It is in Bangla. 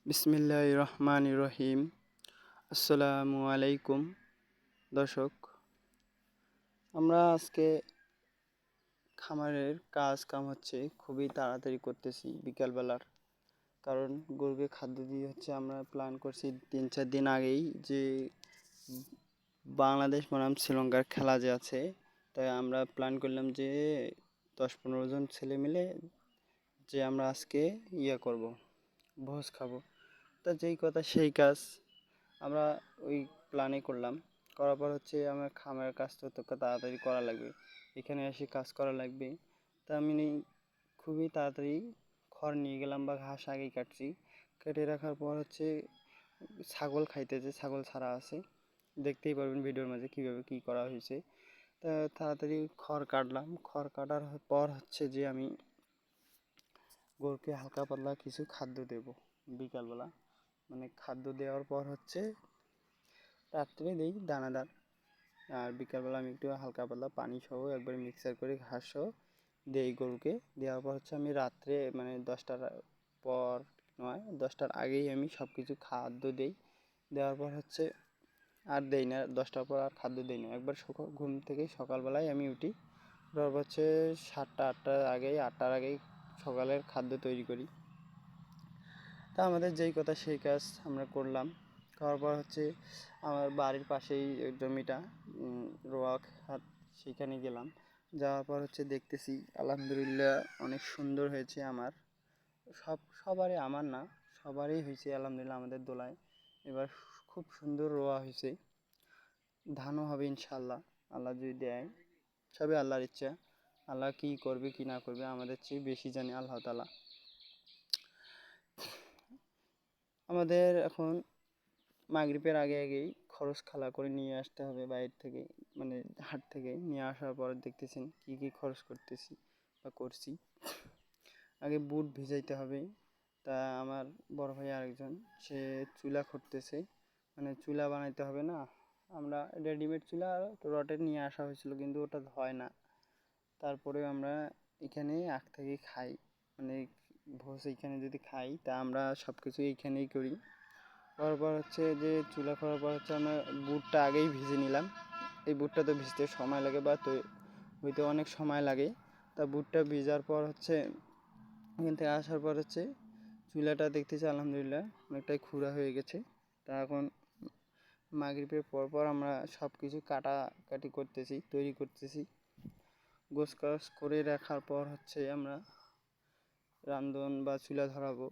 বিসমিল্লাহির রহমানির রহিম। আসসালামু আলাইকুম দর্শক। আমরা আজকে খামারের কাম হচ্ছে খুবই তাড়াতাড়ি করতেছি বিকালবেলার, কারণ গরুকে খাদ্য দিয়ে হচ্ছে আমরা প্ল্যান করছি 3-4 দিন আগেই যে বাংলাদেশ বনাম শ্রীলঙ্কার খেলা যে আছে, তাই আমরা প্ল্যান করলাম যে 10-15 জন ছেলে মিলে যে আমরা আজকে করব, ভোজ খাবো। তা যেই কথা সেই কাজ, আমরা ওই প্ল্যানে করলাম। করার পর হচ্ছে আমার খামারের কাজ তো তাড়াতাড়ি করা লাগবে, এখানে এসে কাজ করা লাগবে। তা আমি খুবই তাড়াতাড়ি খড় নিয়ে গেলাম বা ঘাস আগেই কাটছি। কেটে রাখার পর হচ্ছে ছাগল খাইতেছে, ছাগল ছাড়া আছে, দেখতেই পারবেন ভিডিওর মাঝে কীভাবে কী করা হয়েছে। তা তাড়াতাড়ি খড় কাটলাম। খড় কাটার পর হচ্ছে যে আমি গরুকে হালকা পাতলা কিছু খাদ্য দেব বিকালবেলা। মানে খাদ্য দেওয়ার পর হচ্ছে রাত্রে দিই দানাদার, আর বিকালবেলা আমি একটু হালকা পাতলা পানি সহ একবারে মিক্সার করে ঘাস সহ দিই গরুকে। দেওয়ার পর হচ্ছে আমি রাত্রে মানে 10টার পর নয়, 10টার আগেই আমি সব কিছু খাদ্য দিই। দেওয়ার পর হচ্ছে আর দেই না, 10টার পর আর খাদ্য দিই না। একবার ঘুম থেকে সকালবেলায় আমি উঠি, তারপর হচ্ছে 7টা-8টার আগেই, 8টার আগেই সকালের খাদ্য তৈরি করি। তা আমাদের যেই কথা সেই কাজ আমরা করলাম। করার পর হচ্ছে আমার বাড়ির পাশেই জমিটা রোয়া খাত, সেখানে গেলাম। যাওয়ার পর হচ্ছে দেখতেছি আলহামদুলিল্লাহ অনেক সুন্দর হয়েছে। আমার সবারই, আমার না সবারই হয়েছে আলহামদুলিল্লাহ আমাদের দোলায়। এবার খুব সুন্দর রোয়া হয়েছে, ধানও হবে ইনশাল্লাহ, আল্লাহ যদি দেয়। সবই আল্লাহর ইচ্ছা, আল্লাহ কী করবে কি না করবে আমাদের চেয়ে বেশি জানে আল্লাহ তাআলা। আমাদের এখন মাগরিবের আগেই খরচ খালা করে নিয়ে আসতে হবে বাইরে থেকে, মানে হাট থেকে নিয়ে আসার পর দেখতেছেন কী খরচ করতেছি বা করছি। আগে বুট ভিজাইতে হবে। তা আমার বড় ভাই আরেকজন, সে চুলা করতেছে, মানে চুলা বানাইতে হবে না। আমরা রেডিমেড চুলা রডের নিয়ে আসা হয়েছিল, কিন্তু ওটা হয় না। তারপরেও আমরা এখানে আখ থেকে খাই, মানে ভোজ এইখানে যদি খাই তা আমরা সব কিছু এইখানেই করি। তারপর হচ্ছে যে চুলা করার পর হচ্ছে আমরা বুটটা আগেই ভিজে নিলাম। এই বুটটা তো ভিজতে সময় লাগে বা হইতে অনেক সময় লাগে। তা বুটটা ভিজার পর হচ্ছে এখান থেকে আসার পর হচ্ছে চুলাটা দেখতেছি আলহামদুলিল্লাহ অনেকটাই খুঁড়া হয়ে গেছে। তা এখন মাগরিবের পর আমরা সব কিছু কাটাকাটি করতেছি, তৈরি করতেছি। গোছ করে রাখার পর হচ্ছে আমরা রান্ধন বা চুলা ধরাবো।